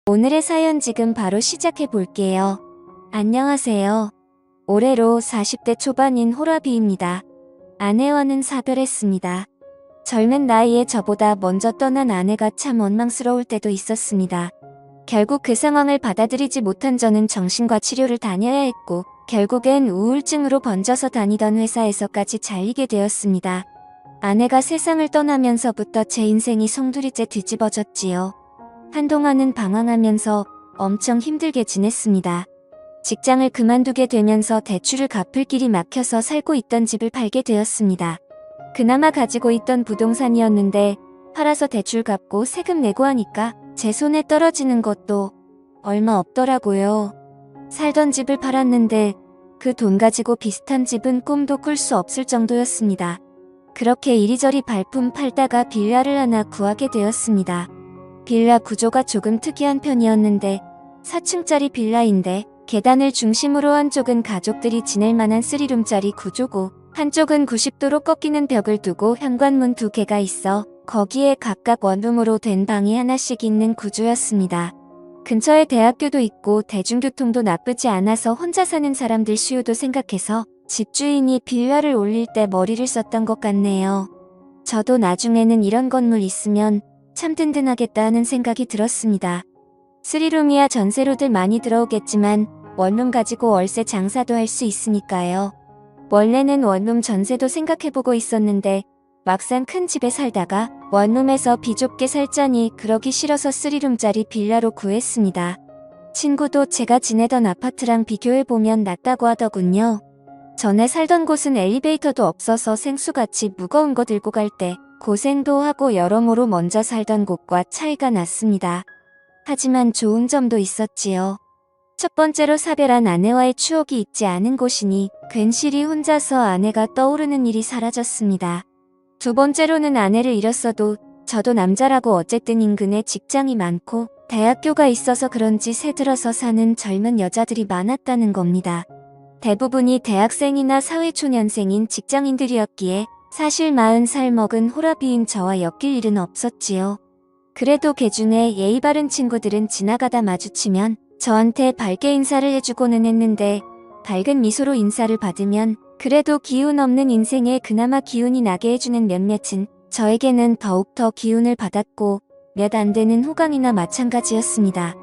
오늘의 사연 지금 바로 시작해 볼게요. 안녕하세요. 올해로 40대 초반인 호라비입니다. 아내와는 사별했습니다. 젊은 나이에 저보다 먼저 떠난 아내가 참 원망스러울 때도 있었습니다. 결국 그 상황을 받아들이지 못한 저는 정신과 치료를 다녀야 했고 결국엔 우울증으로 번져서 다니던 회사에서까지 잘리게 되었습니다. 아내가 세상을 떠나면서부터 제 인생이 송두리째 뒤집어졌지요. 한동안은 방황하면서 엄청 힘들게 지냈습니다. 직장을 그만두게 되면서 대출을 갚을 길이 막혀서 살고 있던 집을 팔게 되었습니다. 그나마 가지고 있던 부동산이었는데 팔아서 대출 갚고 세금 내고 하니까 제 손에 떨어지는 것도 얼마 없더라고요. 살던 집을 팔았는데 그 돈 가지고 비슷한 집은 꿈도 꿀 수 없을 정도였습니다. 그렇게 이리저리 발품 팔다가 빌라를 하나 구하게 되었습니다. 빌라 구조가 조금 특이한 편이었는데 4층짜리 빌라인데 계단을 중심으로 한쪽은 가족들이 지낼 만한 3룸짜리 구조고 한쪽은 90도로 꺾이는 벽을 두고 현관문 2개가 있어 거기에 각각 원룸으로 된 방이 하나씩 있는 구조였습니다. 근처에 대학교도 있고 대중교통도 나쁘지 않아서 혼자 사는 사람들 수요도 생각해서 집주인이 빌라를 올릴 때 머리를 썼던 것 같네요. 저도 나중에는 이런 건물 있으면 참 든든하겠다 하는 생각이 들었습니다. 3룸이야 전세로들 많이 들어오겠지만 원룸 가지고 월세 장사도 할 수 있으니까요. 원래는 원룸 전세도 생각해보고 있었는데 막상 큰 집에 살다가 원룸에서 비좁게 살자니 그러기 싫어서 3룸짜리 빌라로 구했습니다. 친구도 제가 지내던 아파트랑 비교해보면 낫다고 하더군요. 전에 살던 곳은 엘리베이터도 없어서 생수같이 무거운 거 들고 갈 때 고생도 하고 여러모로 먼저 살던 곳과 차이가 났습니다. 하지만 좋은 점도 있었지요. 첫 번째로 사별한 아내와의 추억이 있지 않은 곳이니 괜시리 혼자서 아내가 떠오르는 일이 사라졌습니다. 두 번째로는 아내를 잃었어도 저도 남자라고 어쨌든 인근에 직장이 많고 대학교가 있어서 그런지 새들어서 사는 젊은 여자들이 많았다는 겁니다. 대부분이 대학생이나 사회초년생인 직장인들이었기에 사실 40살 먹은 호라비인 저와 엮일 일은 없었지요. 그래도 개중에 예의 바른 친구들은 지나가다 마주치면 저한테 밝게 인사를 해주고는 했는데 밝은 미소로 인사를 받으면 그래도 기운 없는 인생에 그나마 기운이 나게 해주는 몇몇은 저에게는 더욱더 기운을 받았고 몇 안 되는 호강이나 마찬가지였습니다.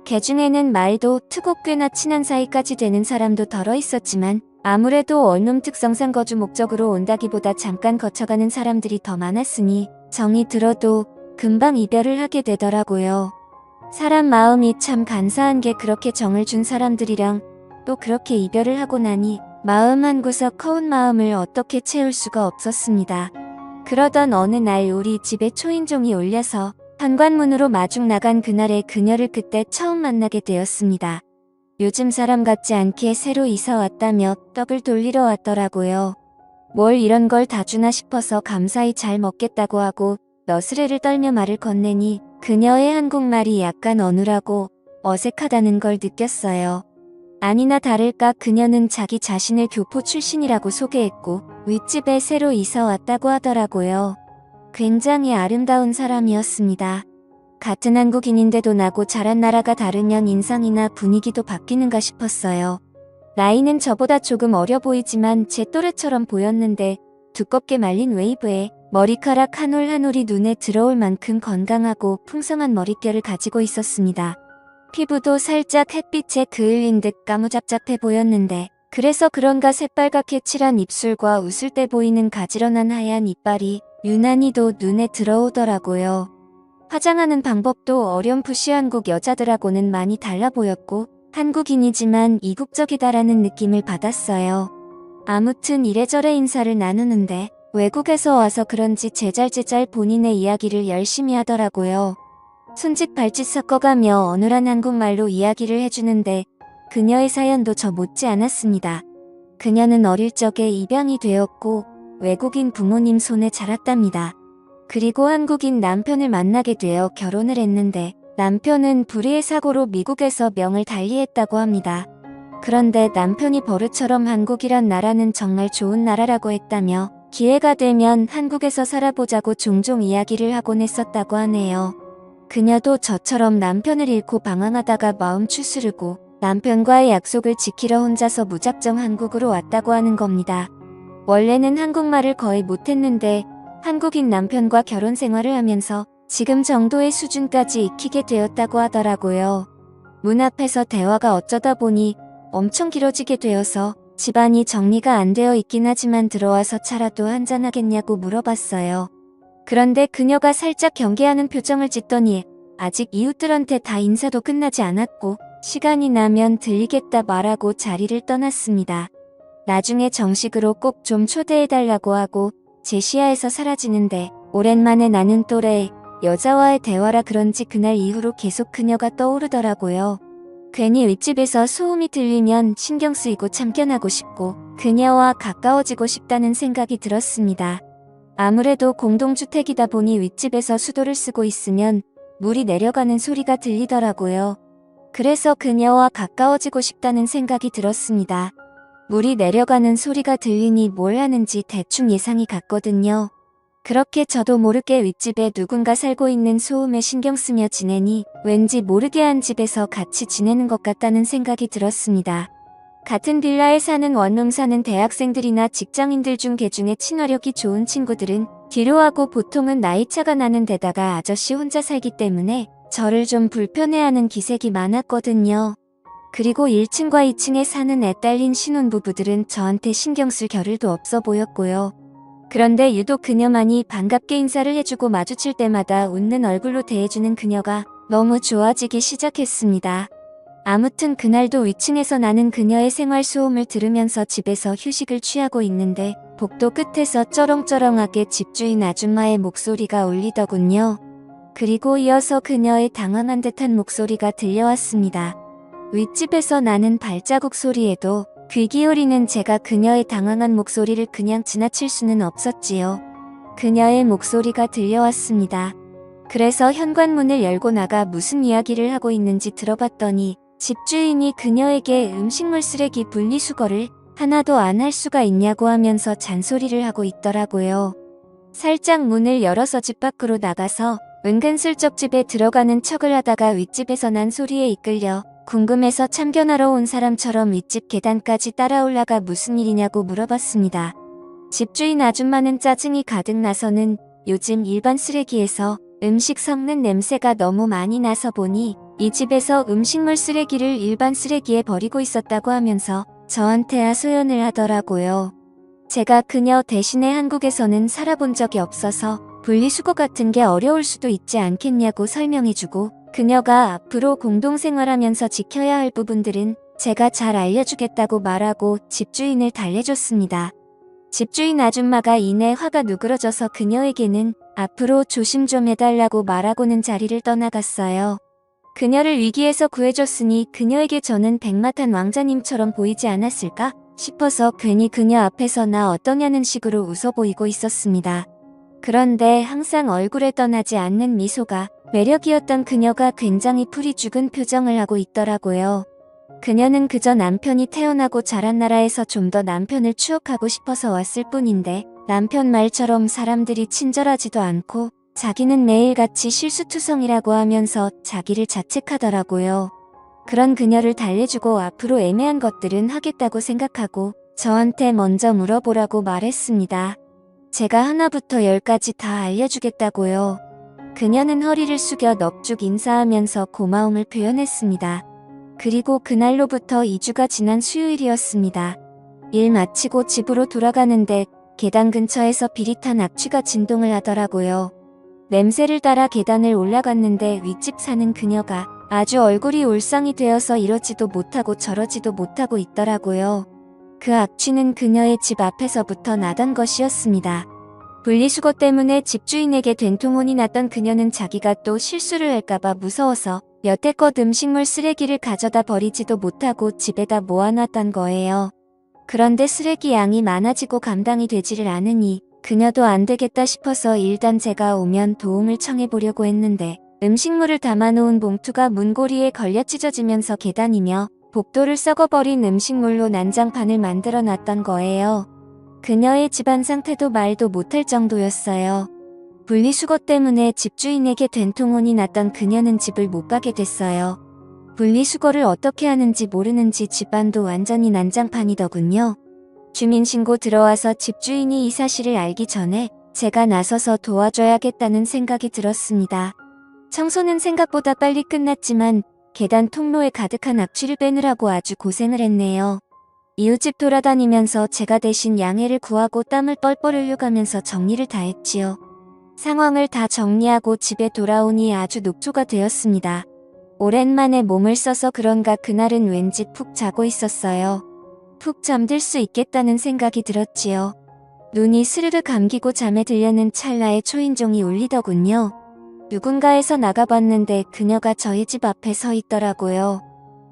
개중에는 말도 트고 꽤나 친한 사이까지 되는 사람도 덜어 있었지만 아무래도 원룸 특성상 거주 목적으로 온다기보다 잠깐 거쳐가는 사람들이 더 많았으니 정이 들어도 금방 이별을 하게 되더라고요. 사람 마음이 참 간사한 게 그렇게 정을 준 사람들이랑 또 그렇게 이별을 하고 나니 마음 한구석 허운 마음을 어떻게 채울 수가 없었습니다. 그러던 어느 날 우리 집에 초인종이 울려서 현관문으로 마중 나간 그날의 그녀를 그때 처음 만나게 되었습니다. 요즘 사람 같지 않게 새로 이사 왔다며 떡을 돌리러 왔더라고요. 뭘 이런 걸 다 주나 싶어서 감사히 잘 먹겠다고 하고 너스레를 떨며 말을 건네니 그녀의 한국말이 약간 어눌하고 어색하다는 걸 느꼈어요. 아니나 다를까 그녀는 자기 자신을 교포 출신이라고 소개했고 윗집에 새로 이사 왔다고 하더라고요. 굉장히 아름다운 사람이었습니다. 같은 한국인인데도 나고 자란 나라가 다르면 인상이나 분위기도 바뀌는가 싶었어요. 나이는 저보다 조금 어려 보이지만 제 또래처럼 보였는데 두껍게 말린 웨이브에 머리카락 한 올 한 올이 눈에 들어올 만큼 건강하고 풍성한 머릿결을 가지고 있었습니다. 피부도 살짝 햇빛에 그을린 듯 까무잡잡해 보였는데 그래서 그런가 새빨갛게 칠한 입술과 웃을 때 보이는 가지런한 하얀 이빨이 유난히도 눈에 들어오더라고요. 화장하는 방법도 어렴풋이 한국 여자들하고는 많이 달라 보였고 한국인이지만 이국적이다라는 느낌을 받았어요. 아무튼 이래저래 인사를 나누는데 외국에서 와서 그런지 제잘제잘 본인의 이야기를 열심히 하더라고요. 손짓 발짓 섞어가며 어눌한 한국말로 이야기를 해주는데 그녀의 사연도 저 못지 않았습니다. 그녀는 어릴 적에 입양이 되었고 외국인 부모님 손에 자랐답니다. 그리고 한국인 남편을 만나게 되어 결혼을 했는데 남편은 불의의 사고로 미국에서 명을 달리했다고 합니다. 그런데 남편이 버릇처럼 한국이란 나라는 정말 좋은 나라라고 했다며 기회가 되면 한국에서 살아보자고 종종 이야기를 하곤 했었다고 하네요. 그녀도 저처럼 남편을 잃고 방황하다가 마음 추스르고 남편과의 약속을 지키러 혼자서 무작정 한국으로 왔다고 하는 겁니다. 원래는 한국말을 거의 못했는데 한국인 남편과 결혼 생활을 하면서 지금 정도의 수준까지 익히게 되었다고 하더라고요. 문 앞에서 대화가 어쩌다 보니 엄청 길어지게 되어서 집안이 정리가 안 되어 있긴 하지만 들어와서 차라도 한잔하겠냐고 물어봤어요. 그런데 그녀가 살짝 경계하는 표정을 짓더니 아직 이웃들한테 다 인사도 끝나지 않았고 시간이 나면 들리겠다 말하고 자리를 떠났습니다. 나중에 정식으로 꼭 좀 초대해달라고 하고 제 시야에서 사라지는데 오랜만에 나는 또래 여자와의 대화라 그런지 그날 이후로 계속 그녀가 떠오르더라고요. 괜히 윗집에서 소음이 들리면 신경 쓰이고 참견하고 싶고 그녀와 가까워지고 싶다는 생각이 들었습니다. 아무래도 공동주택이다 보니 윗집에서 수도를 쓰고 있으면 물이 내려가는 소리가 들리더라고요. 그래서 그녀와 가까워지고 싶다는 생각이 들었습니다. 물이 내려가는 소리가 들리니 뭘 하는지 대충 예상이 갔거든요. 그렇게 저도 모르게 윗집에 누군가 살고 있는 소음에 신경 쓰며 지내니 왠지 모르게 한 집에서 같이 지내는 것 같다는 생각이 들었습니다. 같은 빌라에 사는 원룸 사는 대학생들이나 직장인들 중 개중에 친화력이 좋은 친구들은 뒤로하고 보통은 나이차가 나는 데다가 아저씨 혼자 살기 때문에 저를 좀 불편해하는 기색이 많았거든요. 그리고 1층과 2층에 사는 애 딸린 신혼부부들은 저한테 신경 쓸 겨를도 없어 보였고요. 그런데 유독 그녀만이 반갑게 인사를 해주고 마주칠 때마다 웃는 얼굴로 대해주는 그녀가 너무 좋아지기 시작했습니다. 아무튼 그날도 위층에서 나는 그녀의 생활 소음을 들으면서 집에서 휴식을 취하고 있는데 복도 끝에서 쩌렁쩌렁하게 집주인 아줌마의 목소리가 울리더군요. 그리고 이어서 그녀의 당황한 듯한 목소리가 들려왔습니다. 윗집에서 나는 발자국 소리에도 귀 기울이는 제가 그녀의 당황한 목소리를 그냥 지나칠 수는 없었지요. 그녀의 목소리가 들려왔습니다. 그래서 현관문을 열고 나가 무슨 이야기를 하고 있는지 들어봤더니 집주인이 그녀에게 음식물 쓰레기 분리수거를 하나도 안 할 수가 있냐고 하면서 잔소리를 하고 있더라고요. 살짝 문을 열어서 집 밖으로 나가서 은근슬쩍 집에 들어가는 척을 하다가 윗집에서 난 소리에 이끌려 궁금해서 참견하러 온 사람처럼 윗집 계단까지 따라 올라가 무슨 일이냐고 물어봤습니다. 집주인 아줌마는 짜증이 가득 나서는 요즘 일반 쓰레기에서 음식 섞는 냄새가 너무 많이 나서 보니 이 집에서 음식물 쓰레기를 일반 쓰레기에 버리고 있었다고 하면서 저한테 하소연을 하더라고요. 제가 그녀 대신에 한국에서는 살아본 적이 없어서 분리수거 같은 게 어려울 수도 있지 않겠냐고 설명해주고 그녀가 앞으로 공동생활하면서 지켜야 할 부분들은 제가 잘 알려주겠다고 말하고 집주인을 달래줬습니다. 집주인 아줌마가 이내 화가 누그러져서 그녀에게는 앞으로 조심 좀 해달라고 말하고는 자리를 떠나갔어요. 그녀를 위기에서 구해줬으니 그녀에게 저는 백마탄 왕자님처럼 보이지 않았을까 싶어서 괜히 그녀 앞에서 나 어떠냐는 식으로 웃어 보이고 있었습니다. 그런데 항상 얼굴에 떠나지 않는 미소가 매력이었던 그녀가 굉장히 풀이 죽은 표정을 하고 있더라고요. 그녀는 그저 남편이 태어나고 자란 나라에서 좀 더 남편을 추억하고 싶어서 왔을 뿐인데 남편 말처럼 사람들이 친절하지도 않고 자기는 매일같이 실수투성이라고 하면서 자기를 자책하더라고요. 그런 그녀를 달래주고 앞으로 애매한 것들은 하겠다고 생각하고 저한테 먼저 물어보라고 말했습니다. 제가 하나부터 10까지 다 알려주겠다고요. 그녀는 허리를 숙여 넙죽 인사하면서 고마움을 표현했습니다. 그리고 그날로부터 2주가 지난 수요일이었습니다. 일 마치고 집으로 돌아가는데 계단 근처에서 비릿한 악취가 진동을 하더라고요. 냄새를 따라 계단을 올라갔는데 윗집 사는 그녀가 아주 얼굴이 울상이 되어서 이러지도 못하고 저러지도 못하고 있더라고요. 그 악취는 그녀의 집 앞에서부터 나던 것이었습니다. 분리수거 때문에 집주인에게 된통혼이 났던 그녀는 자기가 또 실수를 할까봐 무서워서 여태껏 음식물 쓰레기를 가져다 버리지도 못하고 집에다 모아놨던 거예요. 그런데 쓰레기 양이 많아지고 감당이 되지를 않으니 그녀도 안 되겠다 싶어서 일단 제가 오면 도움을 청해보려고 했는데 음식물을 담아놓은 봉투가 문고리에 걸려 찢어지면서 계단이며 복도를 썩어버린 음식물로 난장판을 만들어 놨던 거예요. 그녀의 집안 상태도 말도 못할 정도였어요. 분리수거 때문에 집주인에게 된통혼이 났던 그녀는 집을 못 가게 됐어요. 분리수거를 어떻게 하는지 모르는지 집안도 완전히 난장판이더군요. 주민신고 들어와서 집주인이 이 사실을 알기 전에 제가 나서서 도와줘야겠다는 생각이 들었습니다. 청소는 생각보다 빨리 끝났지만 계단 통로에 가득한 악취를 빼느라고 아주 고생을 했네요. 이웃집 돌아다니면서 제가 대신 양해를 구하고 땀을 뻘뻘 흘려가면서 정리를 다 했지요. 상황을 다 정리하고 집에 돌아오니 아주 녹초가 되었습니다. 오랜만에 몸을 써서 그런가 그날은 왠지 푹 자고 있었어요. 푹 잠들 수 있겠다는 생각이 들었지요. 눈이 스르르 감기고 잠에 들려는 찰나에 초인종이 울리더군요. 누군가에서 나가봤는데 그녀가 저희 집 앞에 서 있더라고요.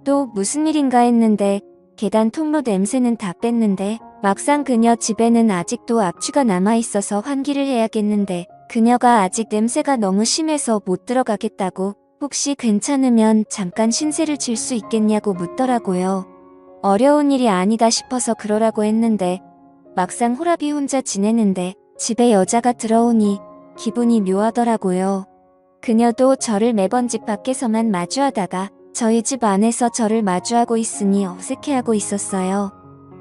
또 무슨 일인가 했는데 계단 통로 냄새는 다 뺐는데 막상 그녀 집에는 아직도 악취가 남아있어서 환기를 해야겠는데 그녀가 아직 냄새가 너무 심해서 못 들어가겠다고 혹시 괜찮으면 잠깐 신세를 질 수 있겠냐고 묻더라고요. 어려운 일이 아니다 싶어서 그러라고 했는데 막상 호랍이 혼자 지내는데 집에 여자가 들어오니 기분이 묘하더라고요. 그녀도 저를 매번 집 밖에서만 마주하다가 저희 집 안에서 저를 마주하고 있으니 어색해하고 있었어요.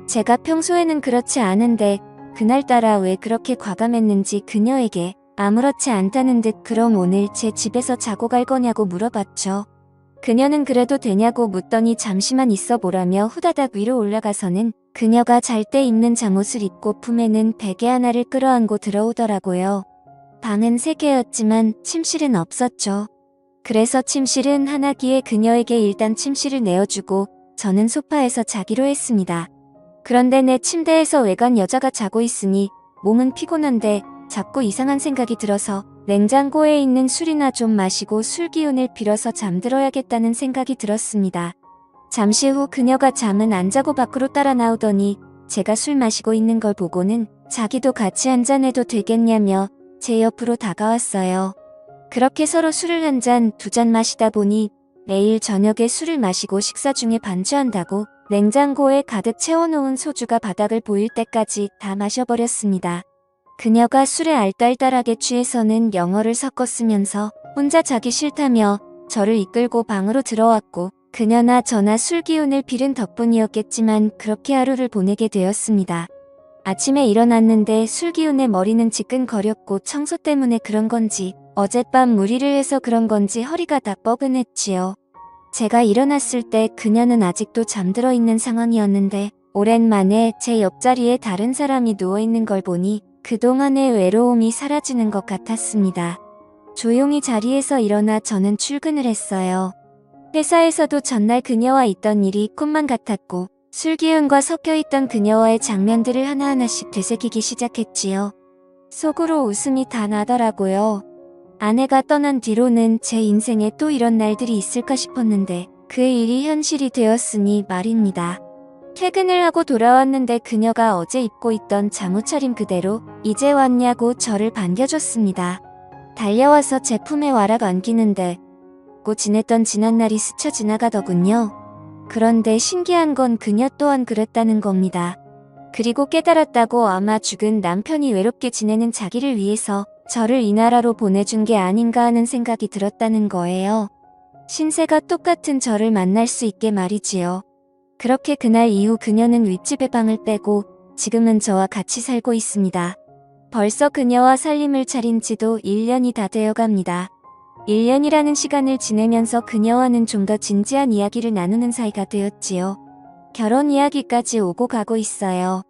제가 평소에는 그렇지 않은데 그날따라 왜 그렇게 과감했는지 그녀에게 아무렇지 않다는 듯 그럼 오늘 제 집에서 자고 갈 거냐고 물어봤죠. 그녀는 그래도 되냐고 묻더니 잠시만 있어 보라며 후다닥 위로 올라가서는 그녀가 잘 때 입는 잠옷을 입고 품에는 베개 하나를 끌어안고 들어오더라고요. 방은 3개였지만 침실은 없었죠. 그래서 침실은 하나기에 그녀에게 일단 침실을 내어주고 저는 소파에서 자기로 했습니다. 그런데 내 침대에서 외간 여자가 자고 있으니 몸은 피곤한데 자꾸 이상한 생각이 들어서 냉장고에 있는 술이나 좀 마시고 술 기운을 빌어서 잠들어야겠다는 생각이 들었습니다. 잠시 후 그녀가 잠은 안 자고 밖으로 따라 나오더니 제가 술 마시고 있는 걸 보고는 자기도 같이 한잔해도 되겠냐며 제 옆으로 다가왔어요. 그렇게 서로 술을 1잔, 2잔 마시다 보니 매일 저녁에 술을 마시고 식사 중에 반주한다고 냉장고에 가득 채워놓은 소주가 바닥을 보일 때까지 다 마셔버렸습니다. 그녀가 술에 알딸딸하게 취해서는 영어를 섞어 쓰면서 혼자 자기 싫다며 저를 이끌고 방으로 들어왔고 그녀나 저나 술 기운을 빌은 덕분이었겠지만 그렇게 하루를 보내게 되었습니다. 아침에 일어났는데 술 기운에 머리는 지끈거렸고 청소 때문에 그런 건지 어젯밤 무리를 해서 그런 건지 허리가 다 뻐근했지요. 제가 일어났을 때 그녀는 아직도 잠들어 있는 상황이었는데 오랜만에 제 옆자리에 다른 사람이 누워있는 걸 보니 그동안의 외로움이 사라지는 것 같았습니다. 조용히 자리에서 일어나 저는 출근을 했어요. 회사에서도 전날 그녀와 있던 일이 꿈만 같았고 술기운과 섞여있던 그녀와의 장면들을 하나하나씩 되새기기 시작했지요. 속으로 웃음이 다 나더라고요. 아내가 떠난 뒤로는 제 인생에 또 이런 날들이 있을까 싶었는데 그 일이 현실이 되었으니 말입니다. 퇴근을 하고 돌아왔는데 그녀가 어제 입고 있던 잠옷 차림 그대로 이제 왔냐고 저를 반겨줬습니다. 달려와서 제 품에 와락 안기는데 잊고 지냈던 지난날이 스쳐 지나가더군요. 그런데 신기한 건 그녀 또한 그랬다는 겁니다. 그리고 깨달았다고 아마 죽은 남편이 외롭게 지내는 자기를 위해서 저를 이 나라로 보내준 게 아닌가 하는 생각이 들었다는 거예요. 신세가 똑같은 저를 만날 수 있게 말이지요. 그렇게 그날 이후 그녀는 윗집에 방을 빼고 지금은 저와 같이 살고 있습니다. 벌써 그녀와 살림을 차린 지도 1년이 다 되어갑니다. 1년이라는 시간을 지내면서 그녀와는 좀 더 진지한 이야기를 나누는 사이가 되었지요. 결혼 이야기까지 오고 가고 있어요.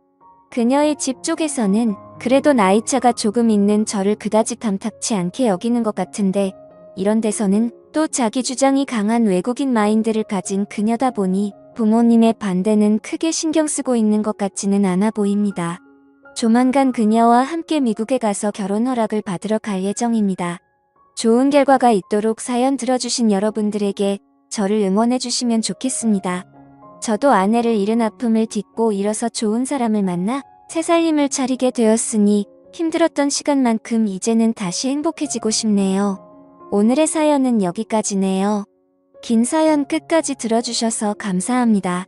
그녀의 집 쪽에서는 그래도 나이차가 조금 있는 저를 그다지 탐탁치 않게 여기는 것 같은데 이런 데서는 또 자기 주장이 강한 외국인 마인드를 가진 그녀다 보니 부모님의 반대는 크게 신경 쓰고 있는 것 같지는 않아 보입니다. 조만간 그녀와 함께 미국에 가서 결혼 허락을 받으러 갈 예정입니다. 좋은 결과가 있도록 사연 들어주신 여러분들에게 저를 응원해주시면 좋겠습니다. 저도 아내를 잃은 아픔을 딛고 일어서 좋은 사람을 만나 새 살림을 차리게 되었으니 힘들었던 시간만큼 이제는 다시 행복해지고 싶네요. 오늘의 사연은 여기까지네요. 긴 사연 끝까지 들어주셔서 감사합니다.